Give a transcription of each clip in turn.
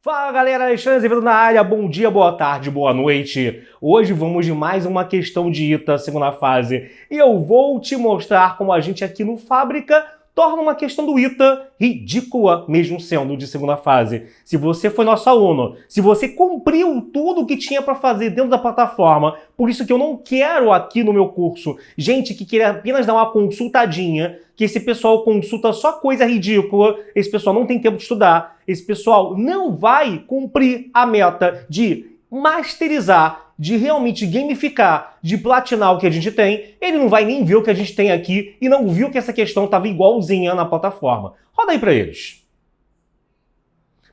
Fala galera, Alexandre Azevedo na área, bom dia, boa tarde, boa noite. Hoje vamos de mais uma questão de ITA, segunda fase, e eu vou te mostrar como a gente aqui no Fábrica torna uma questão do ITA ridícula, mesmo sendo de segunda fase. Se você foi nosso aluno, se você cumpriu tudo o que tinha para fazer dentro da plataforma, por isso que eu não quero aqui no meu curso gente que queira apenas dar uma consultadinha, que esse pessoal consulta só coisa ridícula, esse pessoal não tem tempo de estudar, esse pessoal não vai cumprir a meta de masterizar, de realmente gamificar, de platinar o que a gente tem, ele não vai nem ver o que a gente tem aqui e não viu que essa questão estava igualzinha na plataforma. Roda aí para eles.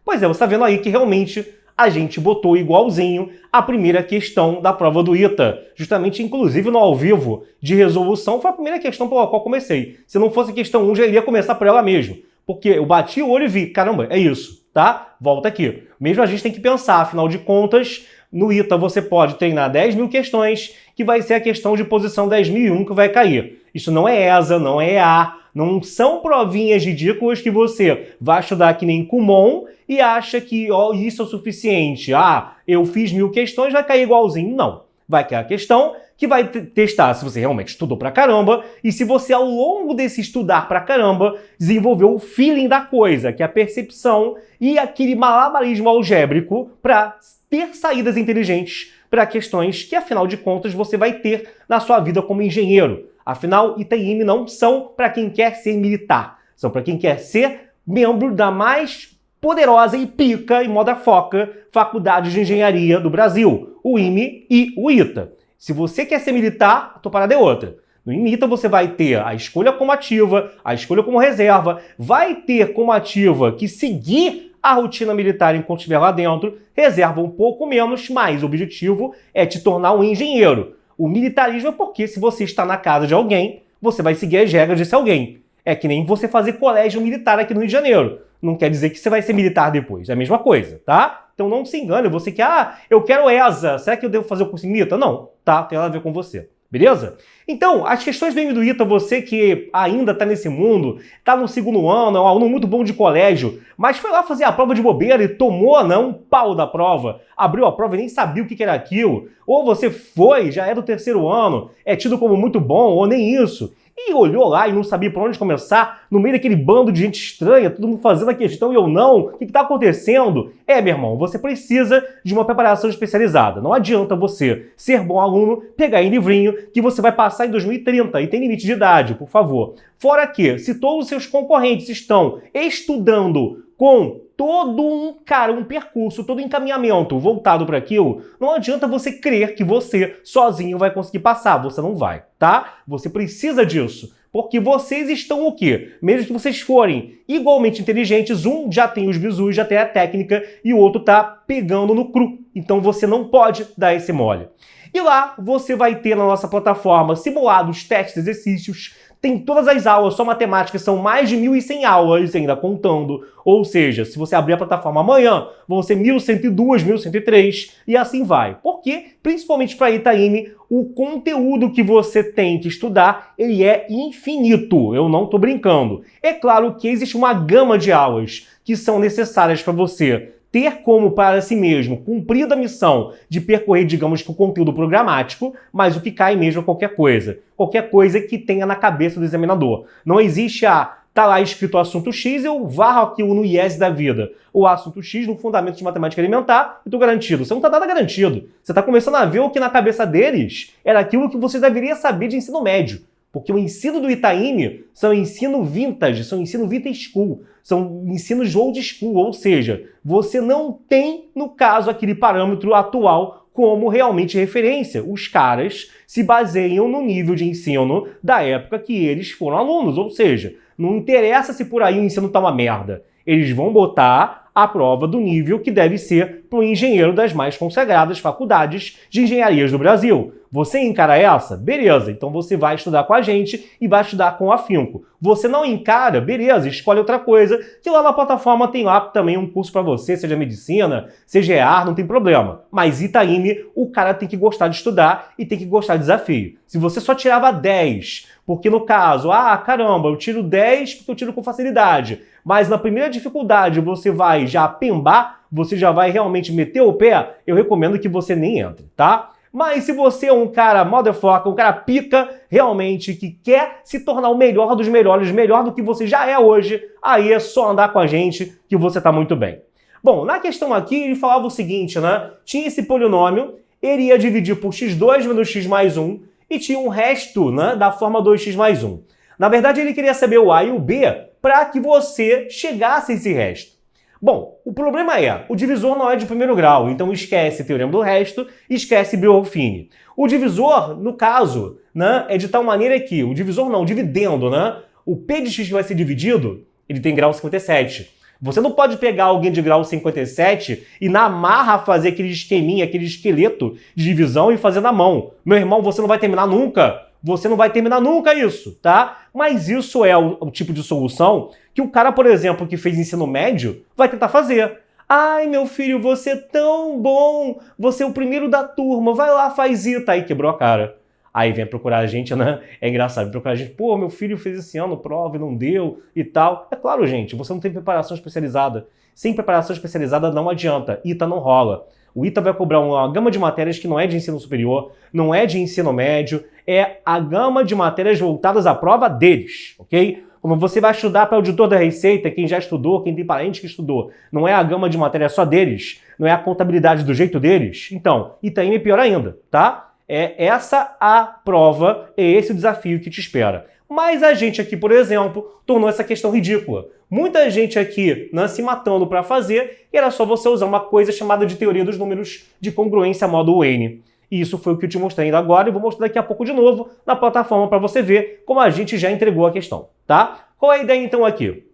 Pois é, você está vendo aí que realmente a gente botou igualzinho a primeira questão da prova do ITA. Justamente, inclusive, no ao vivo de resolução, foi a primeira questão pela qual comecei. Se não fosse a questão 1, já iria começar por ela mesmo. Porque eu bati o olho e vi, caramba, é isso, tá? Volta aqui. Mesmo a gente tem que pensar, afinal de contas, no ITA você pode treinar 10 mil questões, que vai ser a questão de posição 10.001 que vai cair. Isso não é ESA, não é EA, não são provinhas ridículas que você vai estudar que nem Kumon e acha que isso é o suficiente. Ah, eu fiz 1000 questões, vai cair igualzinho. Não. Vai cair a questão que vai testar se você realmente estudou pra caramba e se você, ao longo desse estudar pra caramba, desenvolveu o feeling da coisa, que é a percepção e aquele malabarismo algébrico para ter saídas inteligentes para questões que, afinal de contas, você vai ter na sua vida como engenheiro. Afinal, ITA e IME não são para quem quer ser militar, são para quem quer ser membro da mais poderosa e pica e foca faculdade de engenharia do Brasil, o IME e o ITA. Se você quer ser militar, a tua parada é outra. No ITA você vai ter a escolha como ativa, a escolha como reserva, vai ter como ativa que seguir a rotina militar enquanto estiver lá dentro, reserva um pouco menos, mas o objetivo é te tornar um engenheiro. O militarismo é porque se você está na casa de alguém, você vai seguir as regras desse alguém. É que nem você fazer colégio militar aqui no Rio de Janeiro. Não quer dizer que você vai ser militar depois. É a mesma coisa, tá? Então não se engane. Você que, eu quero ESA. Será que eu devo fazer o curso em ITA? Não, tá? Tem nada a ver com você. Beleza? Então, as questões do ITA, você que ainda está nesse mundo, está no segundo ano, é um aluno muito bom de colégio, mas foi lá fazer a prova de bobeira e tomou, um pau da prova, abriu a prova e nem sabia o que era aquilo, ou você foi, já é do terceiro ano, é tido como muito bom, ou nem isso, e olhou lá e não sabia por onde começar, no meio daquele bando de gente estranha, todo mundo fazendo a questão e eu não, o que está acontecendo? Meu irmão, você precisa de uma preparação especializada. Não adianta você ser bom aluno, pegar em livrinho, que você vai passar em 2030 e tem limite de idade, por favor. Fora que, se todos os seus concorrentes estão estudando com todo um percurso, todo um encaminhamento voltado para aquilo, não adianta você crer que você sozinho vai conseguir passar. Você não vai, tá? Você precisa disso. Porque vocês estão o quê? Mesmo que vocês forem igualmente inteligentes, um já tem os bizus, já tem a técnica e o outro tá pegando no cru. Então você não pode dar esse mole. E lá você vai ter na nossa plataforma simulados, testes, exercícios, tem todas as aulas, só matemática, são mais de 1.100 aulas ainda contando. Ou seja, se você abrir a plataforma amanhã, vão ser 1.102, 1.103 e assim vai. Porque, principalmente para ITA e IME, o conteúdo que você tem que estudar, ele é infinito. Eu não estou brincando. É claro que existe uma gama de aulas que são necessárias para você ter como para si mesmo cumprido a missão de percorrer, digamos que o conteúdo programático, mas o que cai mesmo é qualquer coisa que tenha na cabeça do examinador. Não existe tá lá escrito assunto X, eu varro aquilo no IES da vida. O assunto X no Fundamento de Matemática Elementar e tô garantido. Você não tá nada garantido. Você tá começando a ver o que na cabeça deles era aquilo que você deveria saber de ensino médio. Porque o ensino do ITA e IME são ensino vintage, são ensino vintage school, são ensinos old school, ou seja, você não tem, no caso, aquele parâmetro atual como realmente referência. Os caras se baseiam no nível de ensino da época que eles foram alunos, ou seja, não interessa se por aí o ensino tá uma merda. Eles vão botar a prova do nível que deve ser para o engenheiro das mais consagradas faculdades de engenharias do Brasil. Você encara essa? Beleza, então você vai estudar com a gente e vai estudar com afinco. Você não encara? Beleza, escolhe outra coisa, que lá na plataforma tem lá também um curso para você, seja medicina, seja EAR, não tem problema. Mas ITA e IME, o cara tem que gostar de estudar e tem que gostar de desafio. Se você só tirava 10, porque no caso, caramba, eu tiro 10 porque eu tiro com facilidade, mas na primeira dificuldade você vai já pembar, você já vai realmente meter o pé, eu recomendo que você nem entre, tá? Mas se você é um cara motherfucker, um cara pica, realmente, que quer se tornar o melhor dos melhores, melhor do que você já é hoje, aí é só andar com a gente que você tá muito bem. Bom, na questão aqui, ele falava o seguinte, né? Tinha esse polinômio, ele ia dividir por x2 menos x mais 1, e tinha um resto, né, da forma 2x mais 1. Na verdade, ele queria saber o a e o b para que você chegasse a esse resto. Bom, o problema é, o divisor não é de primeiro grau, então esquece o teorema do resto, esquece Birolfini. O divisor, no caso, né, é de tal maneira que, o divisor não, o dividendo, né, o p de x que vai ser dividido, ele tem grau 57. Você não pode pegar alguém de grau 57 e na marra fazer aquele esqueminha, aquele esqueleto de divisão e fazer na mão. Meu irmão, você não vai terminar nunca. Você não vai terminar nunca isso, tá? Mas isso é o tipo de solução que o cara, por exemplo, que fez ensino médio, vai tentar fazer. Ai, meu filho, você é tão bom, você é o primeiro da turma, vai lá, faz isso. Aí quebrou a cara. Aí vem procurar a gente, né? É engraçado, vem procurar a gente. Pô, meu filho fez esse ano prova e não deu e tal. É claro, gente, você não tem preparação especializada. Sem preparação especializada não adianta. ITA não rola. O ITA vai cobrar uma gama de matérias que não é de ensino superior, não é de ensino médio, é a gama de matérias voltadas à prova deles, ok? Como você vai estudar para auditor da Receita, quem já estudou, quem tem parente que estudou, não é a gama de matérias só deles, não é a contabilidade do jeito deles, então, Itaim é pior ainda, tá? É essa a prova, é esse o desafio que te espera. Mas a gente aqui, por exemplo, tornou essa questão ridícula. Muita gente aqui, né, se matando para fazer, e era só você usar uma coisa chamada de teoria dos números de congruência módulo N. E isso foi o que eu te mostrei ainda agora e vou mostrar daqui a pouco de novo na plataforma para você ver como a gente já entregou a questão, tá? Qual é a ideia então aqui?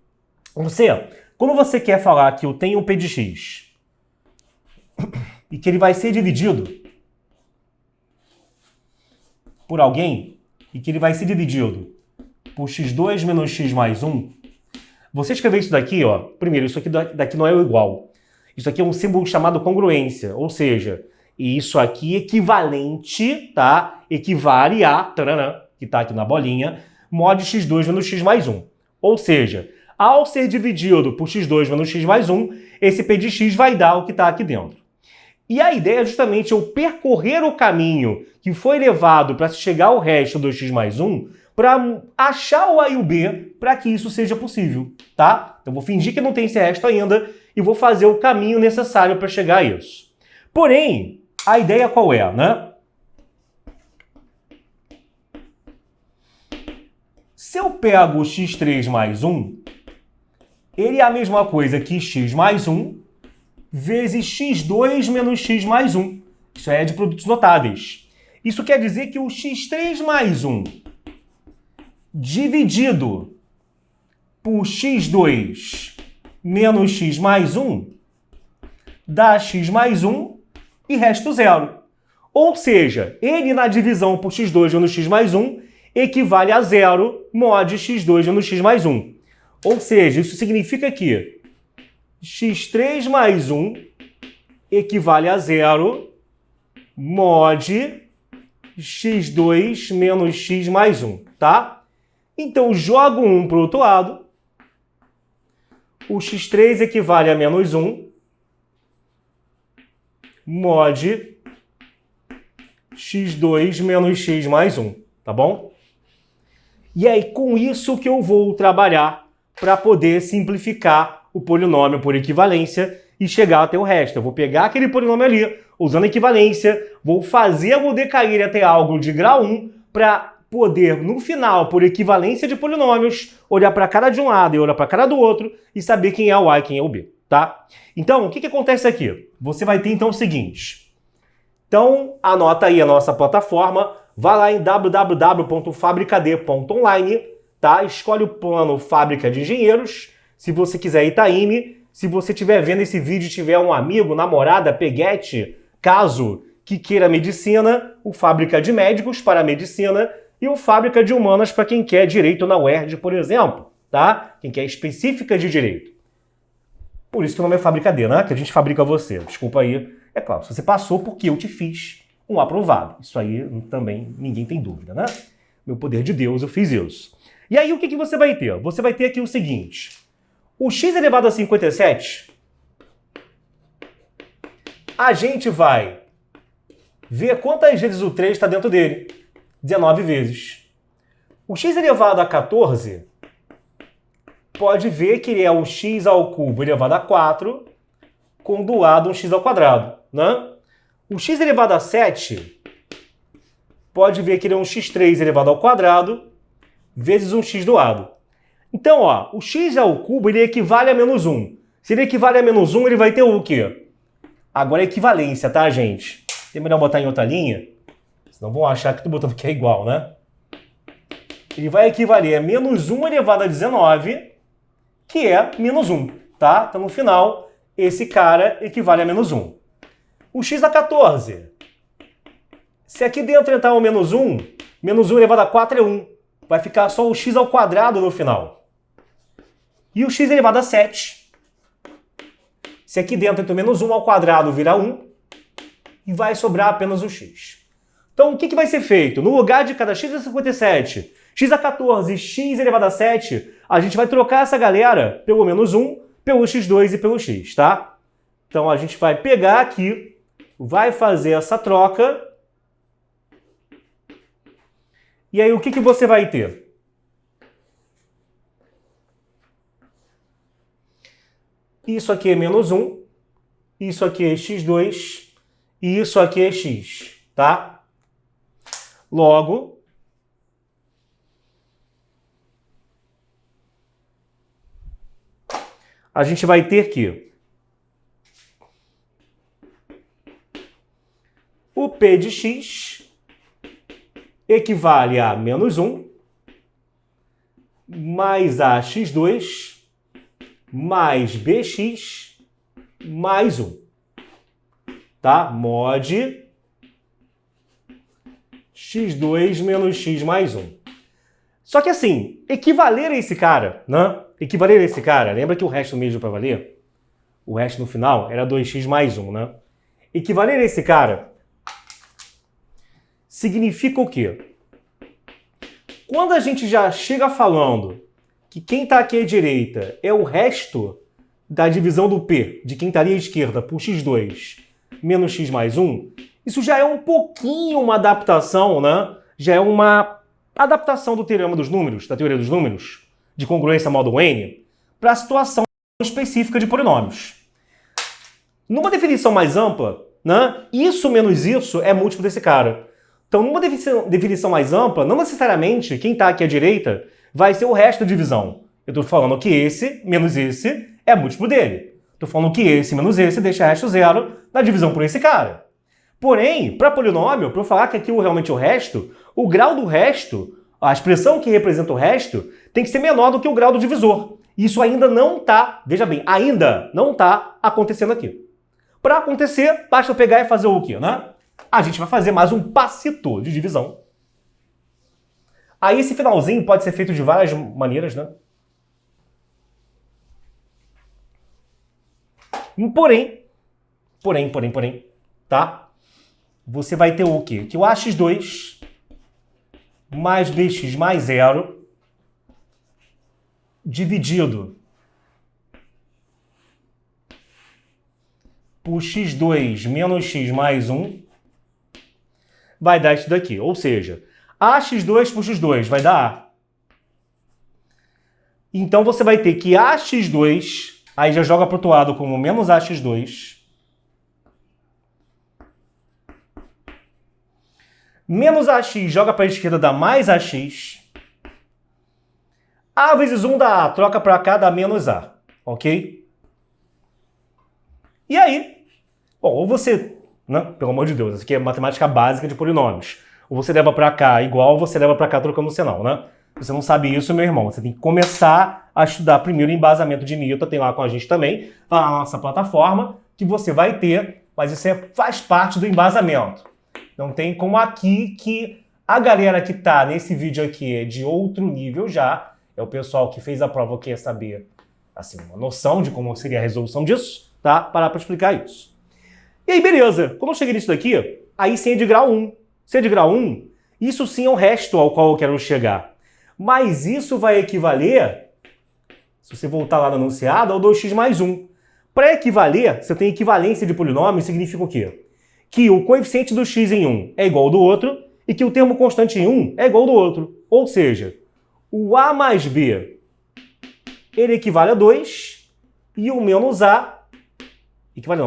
Quando você quer falar que eu tenho um p de x e que ele vai ser dividido por alguém e que ele vai ser dividido por x2 menos x mais 1, você escrever isso daqui, ó, primeiro, isso aqui daqui não é o igual. Isso aqui é um símbolo chamado congruência, ou seja, isso aqui equivalente, tá? Equivale a, taranã, que tá aqui na bolinha, mod x2 menos x mais 1. Ou seja, ao ser dividido por x2 menos x mais 1, esse p de x vai dar o que está aqui dentro. E a ideia é justamente eu percorrer o caminho que foi levado para chegar ao resto do x mais 1 para achar o a e o b para que isso seja possível, tá? Então vou fingir que não tem esse resto ainda e vou fazer o caminho necessário para chegar a isso. Porém, a ideia qual é, né? Se eu pego x3 mais 1, ele é a mesma coisa que x mais 1 vezes x2 menos x mais 1. Isso é de produtos notáveis. Isso quer dizer que o x3 mais 1 dividido por x2 menos x mais 1 dá x mais 1 e resta 0. Ou seja, ele na divisão por x2 menos x mais 1 equivale a 0 mod x2 menos x mais 1. Ou seja, isso significa que x3 mais 1 equivale a 0 mod x2 menos x mais 1, tá? Então, jogo 1 para o outro lado. O x3 equivale a menos 1 mod x2 menos x mais 1, tá bom? E aí, com isso que eu vou trabalhar para poder simplificar o polinômio por equivalência e chegar até o resto. Eu vou pegar aquele polinômio ali, usando equivalência, vou fazê-lo decair até algo de grau 1 para poder, no final, por equivalência de polinômios, olhar para a cara de um lado e olhar para a cara do outro e saber quem é o A e quem é o B, tá? Então, o que acontece aqui? Você vai ter, então, o seguinte. Então, anota aí a nossa plataforma, vai lá em www.fabricad.online, tá? Escolhe o plano Fábrica de Engenheiros. Se você quiser Itaime, se você estiver vendo esse vídeo e tiver um amigo, namorada, peguete, caso que queira medicina, o Fábrica de Médicos para medicina e o Fábrica de Humanas para quem quer direito na UERJ, por exemplo, tá? Quem quer específica de direito. Por isso que o nome é Fábrica D, né? Que a gente fabrica você. Desculpa aí. É claro, se você passou porque eu te fiz um aprovado. Isso aí também ninguém tem dúvida, né? Meu poder de Deus, eu fiz isso. E aí o que você vai ter? Você vai ter aqui o seguinte. O x elevado a 57 a gente vai ver quantas vezes o 3 está dentro dele. 19 vezes. O x elevado a 14, pode ver que ele é o x ao cubo elevado a 4 com do lado um x ao quadrado, né? O x elevado a 7, pode ver que ele é um x3 elevado ao quadrado vezes um x do lado. Então, ó, o x ao cubo ele equivale a menos 1. Se ele equivale a menos 1, ele vai ter o quê? Agora é equivalência, tá, gente? É melhor botar em outra linha, senão vão achar que tu botando que é igual, né? Ele vai equivaler a menos 1 elevado a 19, que é menos 1, tá? Então, no final, esse cara equivale a menos 1. O x a 14. Se aqui dentro entrar o menos 1 elevado a 4 é 1. Vai ficar só o x ao quadrado no final. E o x elevado a 7. Se aqui dentro entra o menos 1 ao quadrado vira 1. E vai sobrar apenas o x. Então, o que vai ser feito? No lugar de cada x a 57, x a 14 e x elevado a 7, a gente vai trocar essa galera pelo menos 1, pelo x2 e pelo x, tá? Então, a gente vai pegar aqui, vai fazer essa troca. E aí, o que você vai ter? Isso aqui é menos 1, isso aqui é x2 e isso aqui é x, tá? Logo, a gente vai ter que o p de x equivale a menos 1 mais a x2 mais bx mais 1. Tá? Mod x2 menos x mais 1. Só que assim, equivaler a esse cara, né? Equivaler a esse cara, lembra que o resto mesmo para valer? O resto no final era 2x mais 1, né? Equivaler a esse cara significa o quê? Quando a gente já chega falando que quem está aqui à direita é o resto da divisão do P, de quem estaria à esquerda, por x2 menos x mais 1, isso já é um pouquinho uma adaptação, né? Já é uma adaptação do teorema dos números, da teoria dos números, de congruência modo N, para a situação específica de polinômios. Numa definição mais ampla, né? Isso menos isso é múltiplo desse cara. Então, numa definição mais ampla, não necessariamente quem está aqui à direita vai ser o resto da divisão. Eu estou falando que esse menos esse é múltiplo dele. Estou falando que esse menos esse deixa resto zero na divisão por esse cara. Porém, para polinômio, para eu falar que aquilo realmente é o resto, o grau do resto, a expressão que representa o resto, tem que ser menor do que o grau do divisor. Isso ainda não está, veja bem, ainda não está acontecendo aqui. Para acontecer, basta eu pegar e fazer o quê, né? A gente vai fazer mais um passito de divisão. Aí esse finalzinho pode ser feito de várias maneiras, né? Porém, tá? Você vai ter o quê? Que o ax2 mais bx mais 0 dividido por x2 menos x mais 1 vai dar isso daqui. Ou seja, ax2 por x2 vai dar A. Então você vai ter que ax2, aí já joga para o outro lado como menos ax2, menos ax joga para a esquerda dá mais ax, A vezes 1 dá A, troca para cá dá menos A, ok? E aí, bom, ou você, né, pelo amor de Deus, isso aqui é matemática básica de polinômios, ou você leva para cá igual, ou você leva para cá trocando o sinal, né? Se você não sabe isso, meu irmão, você tem que começar a estudar primeiro embasamento de Newton, tem lá com a gente também, lá na nossa plataforma, que você vai ter, mas isso faz parte do embasamento. Não tem como aqui que a galera que tá nesse vídeo aqui é de outro nível já, é o pessoal que fez a prova que quer saber, assim, uma noção de como seria a resolução disso, tá? Parar para explicar isso. E aí, beleza. Quando eu cheguei nisso daqui, aí sim é de grau 1. Se é de grau 1, isso sim é o resto ao qual eu quero chegar. Mas isso vai equivaler, se você voltar lá no enunciado, ao 2x mais 1. Para equivaler, você tem equivalência de polinômio, significa o quê? Que o coeficiente do x em um é igual ao do outro e que o termo constante em um é igual ao do outro. Ou seja, o a mais b ele equivale a 2 e o menos a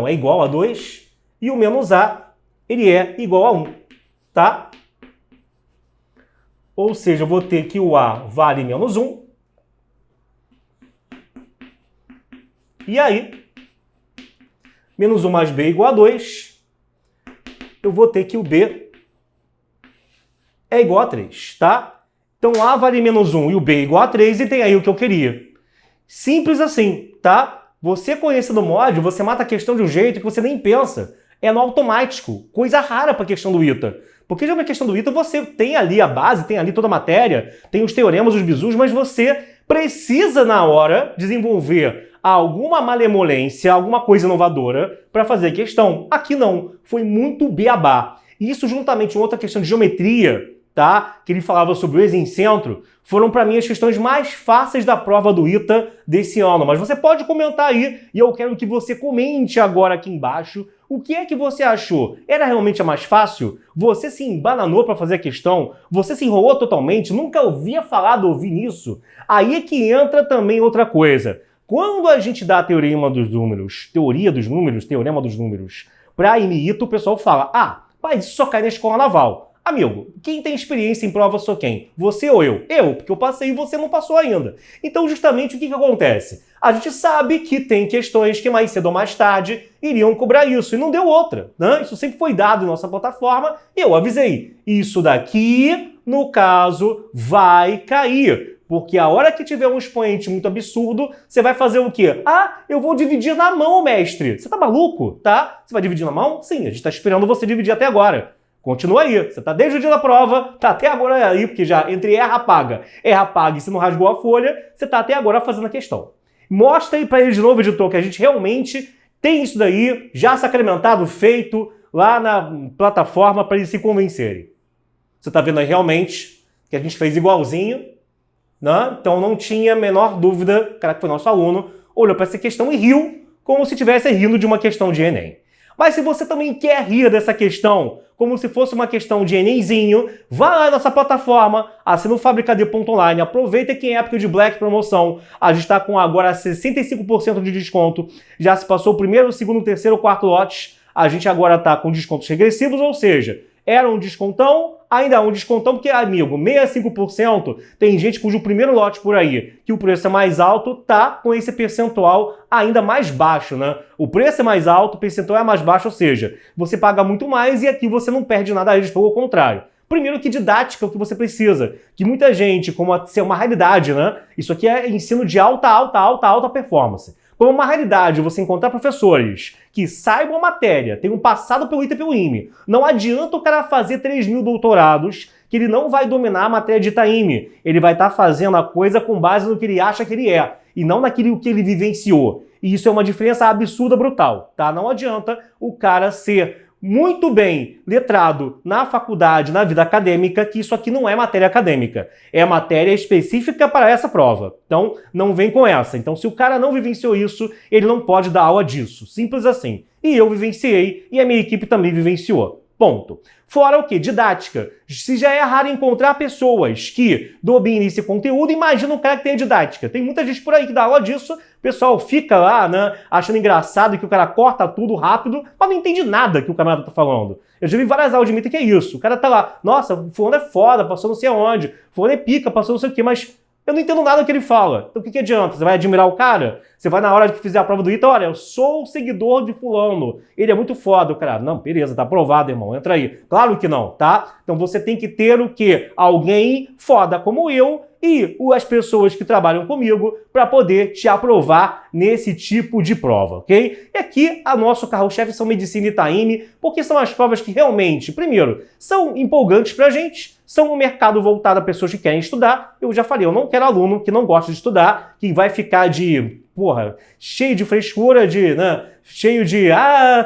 é igual a 2 e o menos a ele é igual a 1, tá? Ou seja, eu vou ter que o a vale menos 1. E aí, menos 1 mais b igual a 2. Eu vou ter que o b é igual a 3, tá? Então a vale menos 1 e o b é igual a 3 e tem aí o que eu queria. Simples assim, tá? Você conhecendo o mod, você mata a questão de um jeito que você nem pensa. É no automático. Coisa rara para a questão do ITA. Porque já na questão do ITA você tem ali a base, tem ali toda a matéria, tem os teoremas, os bizus, mas você precisa na hora desenvolver alguma malemolência, alguma coisa inovadora para fazer a questão. Aqui não. Foi muito beabá. E isso juntamente com outra questão de geometria, tá? Que ele falava sobre o ex-incentro, foram para mim as questões mais fáceis da prova do ITA desse ano. Mas você pode comentar aí, e eu quero que você comente agora aqui embaixo o que é que você achou. Era realmente a mais fácil? Você se embananou para fazer a questão? Você se enrolou totalmente? Nunca ouvia falar do ouvir nisso? Aí é que entra também outra coisa. Quando a gente dá a teoria dos números, teorema dos números, para IMITA, o pessoal fala, ah, mas isso só cai na escola naval. Amigo, quem tem experiência em prova sou quem? Você ou eu? Eu, porque eu passei e você não passou ainda. Então, justamente, o que acontece? A gente sabe que tem questões que mais cedo ou mais tarde iriam cobrar isso, e não deu outra, né? Isso sempre foi dado em nossa plataforma, e eu avisei. Isso daqui, no caso, vai cair. Porque a hora que tiver um expoente muito absurdo, você vai fazer o quê? Ah, eu vou dividir na mão, mestre. Você tá maluco, tá? Você vai dividir na mão? Sim, a gente tá esperando você dividir até agora. Continua aí, você tá desde o dia da prova, tá até agora aí, porque já entre erra-paga e se não rasgou a folha, você tá até agora fazendo a questão. Mostra aí pra ele de novo, editor, que a gente realmente tem isso daí, já sacramentado, feito lá na plataforma para eles se convencerem. Você tá vendo aí realmente que a gente fez igualzinho, né? Então não tinha a menor dúvida, o cara que foi nosso aluno, olhou para essa questão e riu, como se estivesse rindo de uma questão de Enem. Mas se você também quer rir dessa questão, como se fosse uma questão de Enemzinho, vá lá na nossa plataforma, assina o fabricad.online, aproveita que em época de Black Promoção, a gente está com agora 65% de desconto, já se passou o primeiro, o segundo, o terceiro, o quarto lotes, a gente agora está com descontos regressivos, ou seja, era um descontão, ainda é um descontão, porque, amigo, 65%, tem gente cujo primeiro lote por aí, que o preço é mais alto, tá com esse percentual ainda mais baixo, né? O preço é mais alto, o percentual é mais baixo, ou seja, você paga muito mais e aqui você não perde nada, pelo contrário. Primeiro que didática é o que você precisa, que muita gente, como é uma realidade, né? Isso aqui é ensino de alta performance. Como uma realidade você encontrar professores que saibam a matéria, tenham passado pelo ITA e pelo IME. Não adianta o cara fazer 3.000 doutorados que ele não vai dominar a matéria de ITA-IME. Ele vai estar fazendo a coisa com base no que ele acha que ele é e não naquilo que ele vivenciou. E isso é uma diferença absurda, brutal, tá? Não adianta o cara ser muito bem letrado na faculdade, na vida acadêmica, que isso aqui não é matéria acadêmica. É matéria específica para essa prova. Então, não vem com essa. Então, se o cara não vivenciou isso, ele não pode dar aula disso. Simples assim. E eu vivenciei e a minha equipe também vivenciou. Ponto. Fora o quê? Didática. Se já é raro encontrar pessoas que dominem esse conteúdo, imagina um cara que tem didática. Tem muita gente por aí que dá aula disso, o pessoal fica lá, né, achando engraçado que o cara corta tudo rápido, mas não entende nada que o camarada tá falando. Eu já vi várias aulas de mito que é isso. O cara tá lá, nossa, fulano é foda, passou não sei aonde, fulano é pica, passou não sei o quê, mas eu não entendo nada do que ele fala. Então o que adianta? Você vai admirar o cara? Você vai na hora que fizer a prova do ITA, olha, eu sou o seguidor de fulano, ele é muito foda. O cara, não, beleza, tá aprovado, irmão, entra aí. Claro que não, tá? Então você tem que ter o quê? Alguém foda como eu e as pessoas que trabalham comigo para poder te aprovar nesse tipo de prova, ok? E aqui, a nosso carro-chefe são Medicina e ITA-IME, porque são as provas que realmente, primeiro, são empolgantes pra gente, são um mercado voltado a pessoas que querem estudar. Eu já falei, eu não quero aluno que não gosta de estudar, que vai ficar de, cheio de frescura, cheio de,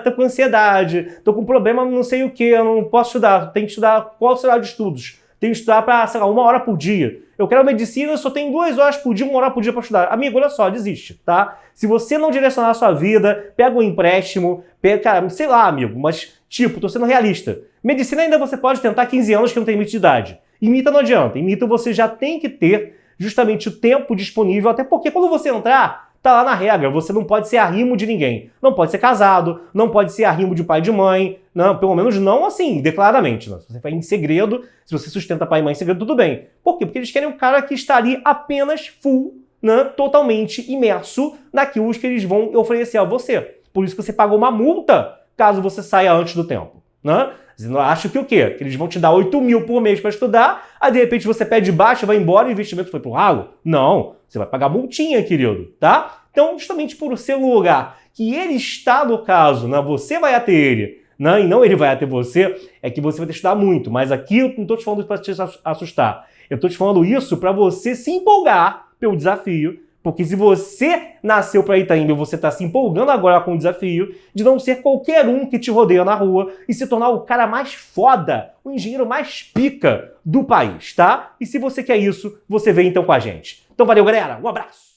tô com ansiedade, tô com problema, não sei o que, eu não posso estudar, tem que estudar qual será de estudos. tenho que estudar para, sei lá, 1 hora por dia. Eu quero medicina, eu só tenho 2 horas por dia, 1 hora por dia para estudar. Amigo, olha só, desiste, tá? Se você não direcionar a sua vida, pega um empréstimo, pega, cara, sei lá, amigo, mas, tipo, tô sendo realista. Medicina ainda você pode tentar 15 anos que não tem limite de idade. Imita não adianta. Imita você já tem que ter justamente o tempo disponível, até porque quando você entrar, tá lá na regra, você não pode ser arrimo de ninguém. Não pode ser casado, não pode ser arrimo de pai e de mãe, não, pelo menos não assim, declaradamente. Não. Se você faz em segredo, se você sustenta pai e mãe em segredo, tudo bem. Por quê? Porque eles querem um cara que está ali apenas full, né, totalmente imerso naquilo que eles vão oferecer a você. Por isso que você pagou uma multa caso você saia antes do tempo, né? Você não acha que o quê? Que eles vão te dar 8 mil por mês para estudar, aí de repente você pede baixa, vai embora e o investimento foi pro ralo? Não, você vai pagar multinha, querido, tá? Então, justamente por ser um lugar que ele está no caso, né, você vai até ele, né, e não ele vai até você, é que você vai ter que estudar muito. Mas aqui eu não estou te falando para te assustar. Eu estou te falando isso para você se empolgar pelo desafio, porque se você nasceu para Itaim e você está se empolgando agora com o desafio de não ser qualquer um que te rodeia na rua e se tornar o cara mais foda, o engenheiro mais pica do país, tá? E se você quer isso, você vem então com a gente. Então valeu, galera. Um abraço!